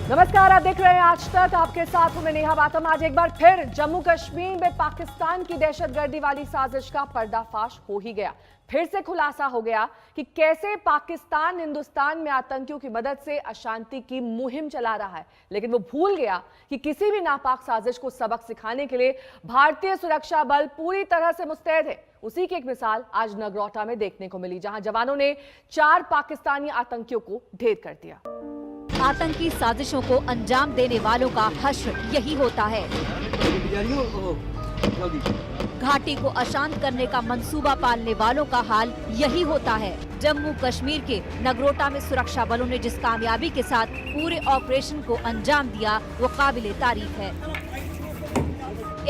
नमस्कार, आप देख रहे हैं आज तक। आपके साथ हूं मैं नेहा बातम। आज एक बार फिर जम्मू कश्मीर में पाकिस्तान की दहशतगर्दी वाली साजिश का पर्दाफाश हो ही गया। फिर से खुलासा हो गया कि कैसे पाकिस्तान हिंदुस्तान में आतंकियों की मदद से अशांति की मुहिम चला रहा है, लेकिन वो भूल गया कि किसी भी नापाक साजिश को सबक सिखाने के लिए भारतीय सुरक्षा बल पूरी तरह से मुस्तैद है। उसी की एक मिसाल आज नगरोटा में देखने को मिली, जहां जवानों ने 4 पाकिस्तानी आतंकियों को ढेर कर दिया। आतंकी साजिशों को अंजाम देने वालों का हश्र यही होता है। घाटी को अशांत करने का मंसूबा पालने वालों का हाल यही होता है। जम्मू कश्मीर के नगरोटा में सुरक्षा बलों ने जिस कामयाबी के साथ पूरे ऑपरेशन को अंजाम दिया, वो काबिले तारीफ है।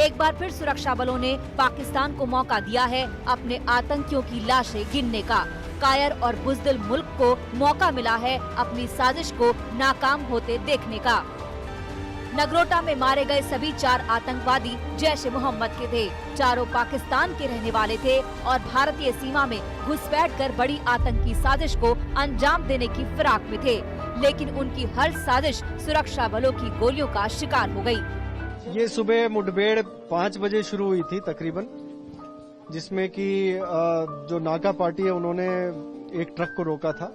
एक बार फिर सुरक्षा बलों ने पाकिस्तान को मौका दिया है अपने आतंकियों की लाशें गिनने का। कायर और बुज़दिल मुल्क को मौका मिला है अपनी साजिश को नाकाम होते देखने का। नगरोटा में मारे गए सभी 4 आतंकवादी जैश ए मोहम्मद के थे। चारों पाकिस्तान के रहने वाले थे और भारतीय सीमा में घुसपैठ कर बड़ी आतंकी साजिश को अंजाम देने की फिराक में थे, लेकिन उनकी हर साजिश सुरक्षा बलों की गोलियों का शिकार हो गयी। ये सुबह मुठभेड़ 5 बजे शुरू हुई थी तकरीबन, जिसमें कि जो नाका पार्टी है उन्होंने एक ट्रक को रोका था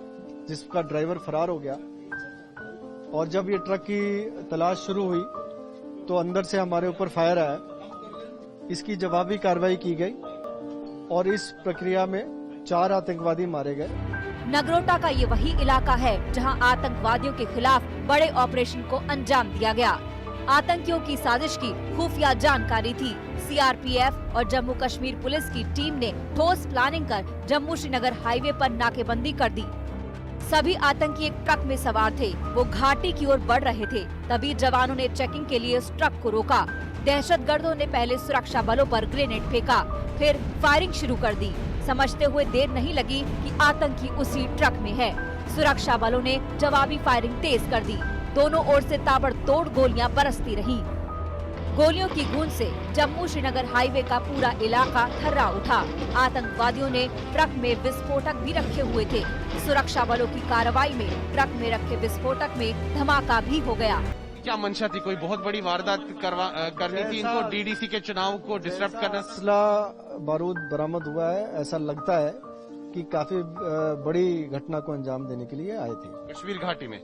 जिसका ड्राइवर फरार हो गया, और जब ये ट्रक की तलाश शुरू हुई तो अंदर से हमारे ऊपर फायर आया। इसकी जवाबी कार्रवाई की गई और इस प्रक्रिया में 4 आतंकवादी मारे गए। नगरोटा का ये वही इलाका है जहां आतंकवादियों के खिलाफ बड़े ऑपरेशन को अंजाम दिया गया। आतंकियों की साजिश की खुफिया जानकारी थी। सीआरपीएफ और जम्मू कश्मीर पुलिस की टीम ने ठोस प्लानिंग कर जम्मू श्रीनगर हाईवे पर नाकेबंदी कर दी। सभी आतंकी एक ट्रक में सवार थे। वो घाटी की ओर बढ़ रहे थे। तभी जवानों ने चेकिंग के लिए उस ट्रक को रोका। दहशतगर्दों ने पहले सुरक्षा बलों पर ग्रेनेड फेंका, फिर फायरिंग शुरू कर दी। समझते हुए देर नहीं लगी कि आतंकी उसी ट्रक में है। सुरक्षा बलों ने जवाबी फायरिंग तेज कर दी। दोनों ओर से ताबड़तोड़ गोलियां बरसती रहीं। गोलियों की गूंज से जम्मू श्रीनगर हाईवे का पूरा इलाका थर्रा उठा। आतंकवादियों ने ट्रक में विस्फोटक भी रखे हुए थे। सुरक्षा बलों की कार्रवाई में ट्रक में रखे विस्फोटक में धमाका भी हो गया। क्या मंशा थी? कोई बहुत बड़ी वारदात करनी थी इनको, डीडीसी के चुनाव को डिस्टर्ब करना? असला बारूद बरामद हुआ है। ऐसा लगता है कि काफी बड़ी घटना को अंजाम देने के लिए आए थे। कश्मीर घाटी में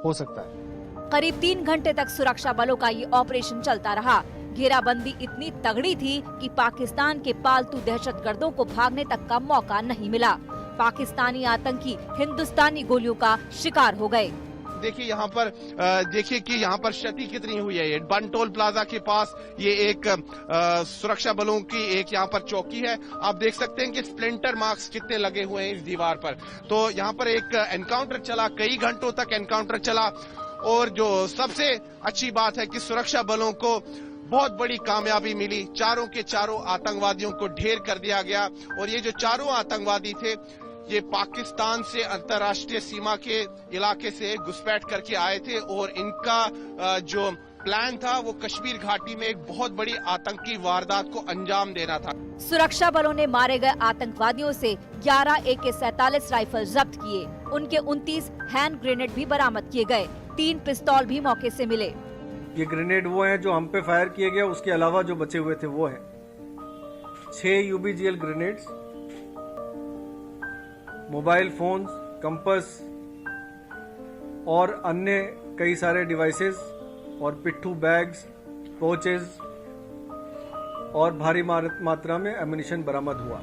हो सकता है। करीब 3 घंटे तक सुरक्षा बलों का ये ऑपरेशन चलता रहा। घेराबंदी इतनी तगड़ी थी कि पाकिस्तान के पालतू दहशतगर्दों को भागने तक का मौका नहीं मिला। पाकिस्तानी आतंकी हिंदुस्तानी गोलियों का शिकार हो गए। देखिए यहाँ पर, देखिए कि यहाँ पर क्षति कितनी हुई है। ये बन टोल प्लाजा के पास ये एक सुरक्षा बलों की एक यहाँ पर चौकी है। आप देख सकते हैं कि स्प्लिंटर मार्क्स कितने लगे हुए हैं इस दीवार पर। तो यहाँ पर एक एनकाउंटर चला, कई घंटों तक एनकाउंटर चला, और जो सबसे अच्छी बात है कि सुरक्षा बलों को बहुत बड़ी कामयाबी मिली। चारों के चारों आतंकवादियों को ढेर कर दिया गया, और ये जो चारों आतंकवादी थे ये पाकिस्तान से अंतर्राष्ट्रीय सीमा के इलाके से घुसपैठ करके आए थे, और इनका जो प्लान था वो कश्मीर घाटी में एक बहुत बड़ी आतंकी वारदात को अंजाम देना था। सुरक्षा बलों ने मारे गए आतंकवादियों से 11 AK-47 राइफल जब्त किए। उनके 29 हैंड ग्रेनेड भी बरामद किए गए। 3 पिस्तौल भी मौके से मिले। ये ग्रेनेड वो हैं जो हम पे फायर किए गए, उसके अलावा जो बचे हुए थे वो हैं 6 UBGL grenades, mobile phones, compass और अन्य कई सारे डिवाइसेस, और पिट्ठू बैग्स, पोचेस और भारी मात्रा में एम्युनिशन बरामद हुआ।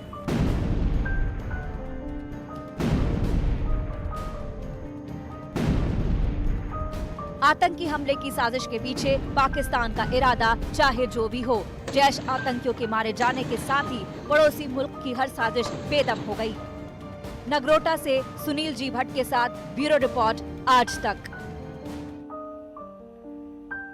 आतंकी हमले की साजिश के पीछे पाकिस्तान का इरादा चाहे जो भी हो, जैश आतंकियों के मारे जाने के साथ ही पड़ोसी मुल्क की हर साजिश बेदम हो गई। नगरोटा से सुनील जी भट्ट के साथ ब्यूरो रिपोर्ट, आज तक।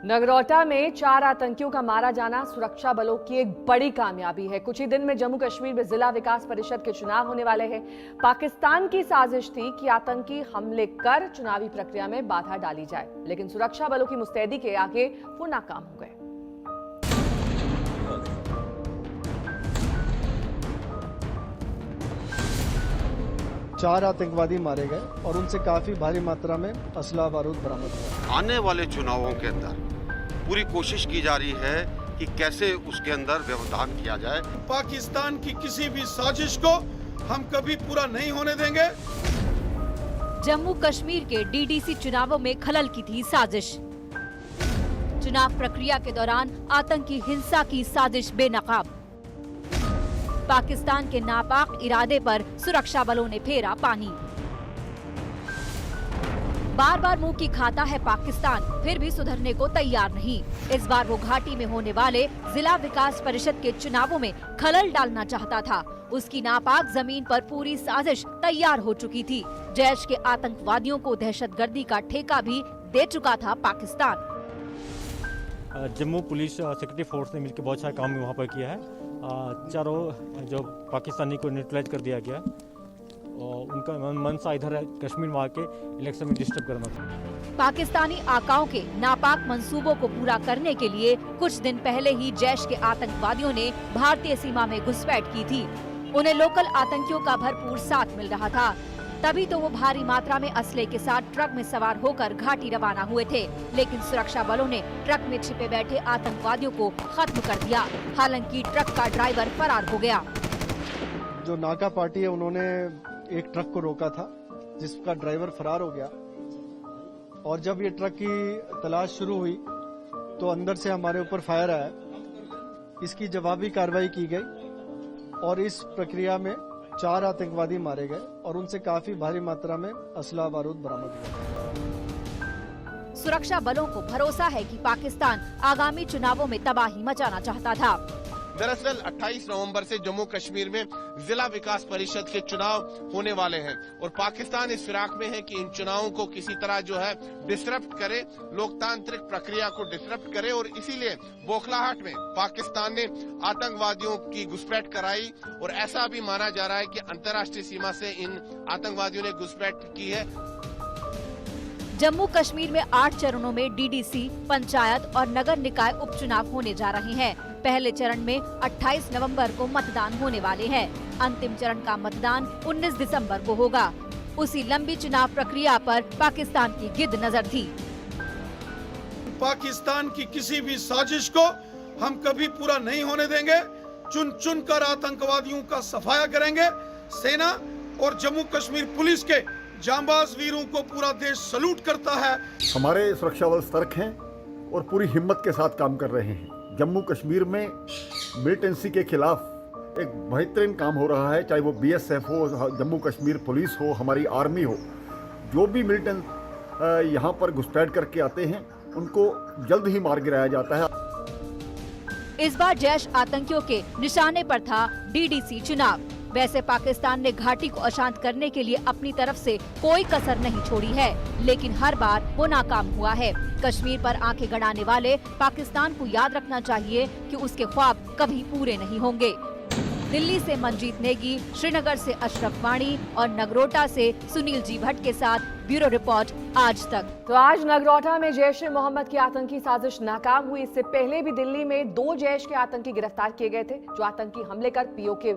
नगरोटा में 4 आतंकियों का मारा जाना सुरक्षा बलों की एक बड़ी कामयाबी है। कुछ ही दिन में जम्मू कश्मीर में जिला विकास परिषद के चुनाव होने वाले हैं। पाकिस्तान की साजिश थी कि आतंकी हमले कर चुनावी प्रक्रिया में बाधा डाली जाए, लेकिन सुरक्षा बलों की मुस्तैदी के आगे वो नाकाम हो गए। 4 आतंकवादी मारे गए और उनसे काफी भारी मात्रा में असला बारूद बरामद हुआ। आने वाले चुनावों के अंदर पूरी कोशिश की जा रही है कि कैसे उसके अंदर व्यवधान किया जाए। पाकिस्तान की किसी भी साजिश को हम कभी पूरा नहीं होने देंगे। जम्मू कश्मीर के डीडीसी चुनावों में खलल की थी साजिश। चुनाव प्रक्रिया के दौरान आतंकी हिंसा की साजिश बेनकाब। पाकिस्तान के नापाक इरादे पर सुरक्षा बलों ने फेरा पानी। बार बार मुंह की खाता है पाकिस्तान, फिर भी सुधरने को तैयार नहीं। इस बार वो घाटी में होने वाले जिला विकास परिषद के चुनावों में खलल डालना चाहता था। उसकी नापाक जमीन पर पूरी साजिश तैयार हो चुकी थी। जैश के आतंकवादियों को दहशतगर्दी का ठेका भी दे चुका था Pakistan. Jammu police security force ने मिलकर बहुत सारा काम वहाँ पर किया है। चारों जो पाकिस्तानी को न्यूट्रलाइज कर दिया गया और उनका मनसा इधर कश्मीर में आके इलेक्शन में डिस्टर्ब करना था। पाकिस्तानी आकाओं के नापाक मंसूबों को पूरा करने के लिए कुछ दिन पहले ही जैश के आतंकवादियों ने भारतीय सीमा में घुसपैठ की थी। उन्हें लोकल आतंकियों का भरपूर साथ मिल रहा था, तभी तो वो भारी मात्रा में असले के साथ ट्रक में सवार होकर घाटी रवाना हुए थे। लेकिन सुरक्षा बलों ने ट्रक में छिपे बैठे आतंकवादियों को खत्म कर दिया। हालांकि ट्रक का ड्राइवर फरार हो गया। जो नाका पार्टी है उन्होंने एक ट्रक को रोका था जिसका ड्राइवर फरार हो गया और जब ये ट्रक की तलाश शुरू हुई तो अंदर से हमारे ऊपर फायर आया। इसकी जवाबी कार्रवाई की गई और इस प्रक्रिया में 4 आतंकवादी मारे गए और उनसे काफी भारी मात्रा में असला बारूद बरामद हुआ। सुरक्षा बलों को भरोसा है कि पाकिस्तान आगामी चुनावों में तबाही मचाना चाहता था। दरअसल 28 नवंबर से जम्मू कश्मीर में जिला विकास परिषद के चुनाव होने वाले हैं और पाकिस्तान इस फिराक में है कि इन चुनावों को किसी तरह जो है डिसरप्ट करे, लोकतांत्रिक प्रक्रिया को डिसरप्ट करे और इसीलिए बोखलाहट में पाकिस्तान ने आतंकवादियों की घुसपैठ कराई और ऐसा भी माना जा रहा है कि अंतर्राष्ट्रीय सीमा से इन आतंकवादियों ने घुसपैठ की है। जम्मू कश्मीर में 8 चरणों में डीडीसी, पंचायत और नगर निकाय उपचुनाव होने जा रहे हैं। पहले चरण में 28 नवंबर को मतदान होने वाले हैं। अंतिम चरण का मतदान 19 दिसंबर को होगा। उसी लंबी चुनाव प्रक्रिया पर पाकिस्तान की गिद्ध नजर थी। पाकिस्तान की किसी भी साजिश को हम कभी पूरा नहीं होने देंगे। चुन चुन कर आतंकवादियों का सफाया करेंगे। सेना और जम्मू कश्मीर पुलिस के जांबाज वीरों को पूरा देश सलूट करता है। हमारे सुरक्षा बल सतर्क हैं और पूरी हिम्मत के साथ काम कर रहे हैं। जम्मू कश्मीर में मिलिटेंसी के खिलाफ एक बेहतरीन काम हो रहा है, चाहे वो बीएसएफ हो, जम्मू कश्मीर पुलिस हो, हमारी आर्मी हो। जो भी मिलिटेंट यहाँ पर घुसपैठ करके आते हैं उनको जल्द ही मार गिराया जाता है। इस बार जैश आतंकियों के निशाने पर था डीडीसी चुनाव। वैसे पाकिस्तान ने घाटी को अशांत करने के लिए अपनी तरफ से कोई कसर नहीं छोड़ी है, लेकिन हर बार वो नाकाम हुआ है। कश्मीर पर आंखें गड़ाने वाले पाकिस्तान को याद रखना चाहिए कि उसके ख्वाब कभी पूरे नहीं होंगे। दिल्ली से मंजीत नेगी, श्रीनगर से अशरफ वाणी और नगरोटा से सुनील जी भट्ट के साथ ब्यूरो रिपोर्ट आज तक। तो आज नगरोटा में जैश ए मोहम्मद की आतंकी साजिश नाकाम हुई। इससे पहले भी दिल्ली में 2 जैश के आतंकी गिरफ्तार किए गए थे जो आतंकी हमले कर पीओके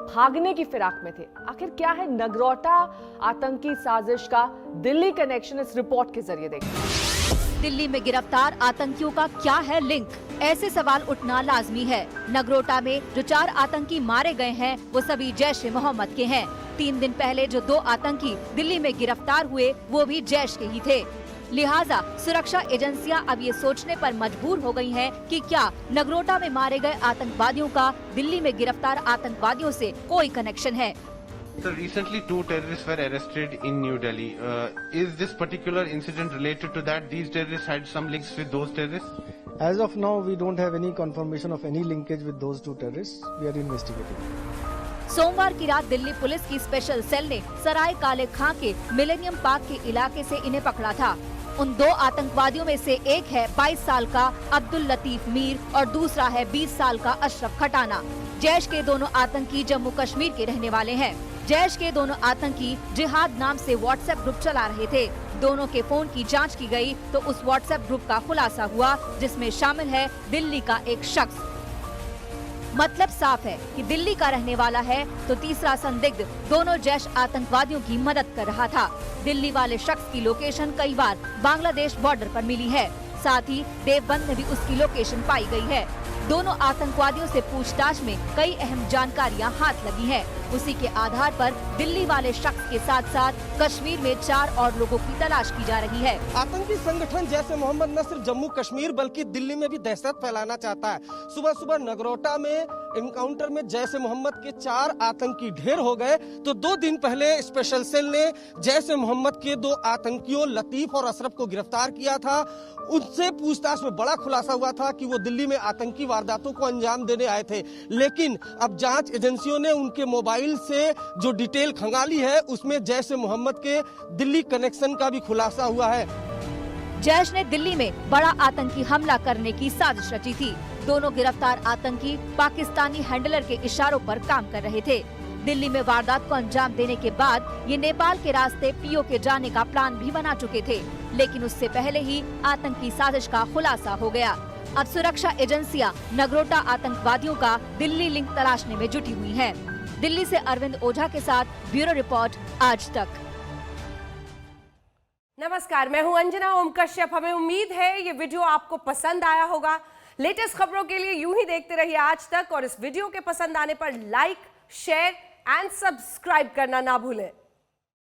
भागने की फिराक में थे। आखिर क्या है नगरोटा आतंकी साजिश का दिल्ली कनेक्शन, इस रिपोर्ट के जरिए देखें। दिल्ली में गिरफ्तार आतंकियों का क्या है लिंक? ऐसे सवाल उठना लाजमी है। नगरोटा में जो 4 आतंकी मारे गए हैं वो सभी जैश ए मोहम्मद के हैं। 3 दिन पहले जो 2 आतंकी दिल्ली में गिरफ्तार हुए वो भी जैश के ही थे। लिहाजा सुरक्षा एजेंसियां अब ये सोचने पर मजबूर हो गई हैं कि क्या नगरोटा में मारे गए आतंकवादियों का दिल्ली में गिरफ्तार आतंकवादियों से कोई कनेक्शन है। So recently 2 terrorists were arrested in New Delhi. Is this particular incident related to that? These terrorists had some links with those terrorists? As of now, we don't have any confirmation of any linkage with those 2 terrorists. We are investigating. सोमवार की रात Delhi police की special cell ने सराय काले खां के millennium park के इलाके से इन्हें पकड़ा था। उन 2 आतंकवादियों में से एक है 22 साल का अब्दुल लतीफ मीर और दूसरा है 20 साल का अशरफ खटाना। जैश के दोनों आतंकी जम्मू कश्मीर के रहने वाले हैं। जैश के दोनों आतंकी जिहाद नाम से व्हाट्सएप ग्रुप चला रहे थे। दोनों के फोन की जांच की गई तो उस व्हाट्सएप ग्रुप का खुलासा हुआ जिसमें शामिल है दिल्ली का एक शख्स। मतलब साफ है कि दिल्ली का रहने वाला है तो तीसरा संदिग्ध दोनों जैश आतंकवादियों की मदद कर रहा था। दिल्ली वाले शख्स की लोकेशन कई बार बांग्लादेश बॉर्डर पर मिली है, साथ ही देवबंद में भी उसकी लोकेशन पाई गई है। दोनों आतंकवादियों से पूछताछ में कई अहम जानकारियां हाथ लगी हैं। उसी के आधार पर दिल्ली वाले शख्स के साथ साथ कश्मीर में 4 और लोगों की तलाश की जा रही है। आतंकी संगठन जैसे मोहम्मद न सिर्फ जम्मू कश्मीर बल्कि दिल्ली में भी दहशत फैलाना चाहता है। सुबह सुबह नगरोटा में एनकाउंटर में जैसे मोहम्मद के 4 आतंकी ढेर हो गए, तो 2 दिन पहले स्पेशल सेल ने जैसे मोहम्मद के 2 आतंकियों लतीफ और अशरफ को गिरफ्तार किया था। उनसे पूछताछ में बड़ा खुलासा हुआ था कि वो दिल्ली में आतंकी वारदातों को अंजाम देने आए थे, लेकिन अब जांच एजेंसियों ने उनके मोबाइल से जो डिटेल खंगाली है उसमें जैसे मोहम्मद के दिल्ली कनेक्शन का भी खुलासा हुआ है। जैश ने दिल्ली में बड़ा आतंकी हमला करने की साजिश रची थी। दोनों गिरफ्तार आतंकी पाकिस्तानी हैंडलर के इशारों पर काम कर रहे थे। दिल्ली में वारदात को अंजाम देने के बाद ये नेपाल के रास्ते पीओके जाने का प्लान भी बना चुके थे, लेकिन उससे पहले ही आतंकी साजिश का खुलासा हो गया। अब सुरक्षा एजेंसियां नगरोटा आतंकवादियों का दिल्ली लिंक तलाशने में जुटी हुई हैं। दिल्ली से अरविंद ओझा के साथ ब्यूरो रिपोर्ट आज तक। नमस्कार, मैं हूं अंजना ओम कश्यप। हमें उम्मीद है ये वीडियो आपको पसंद आया होगा। लेटेस्ट खबरों के लिए यूं ही देखते रहिए आज तक, और इस वीडियो के पसंद आने पर लाइक, शेयर एंड सब्सक्राइब करना ना भूलें।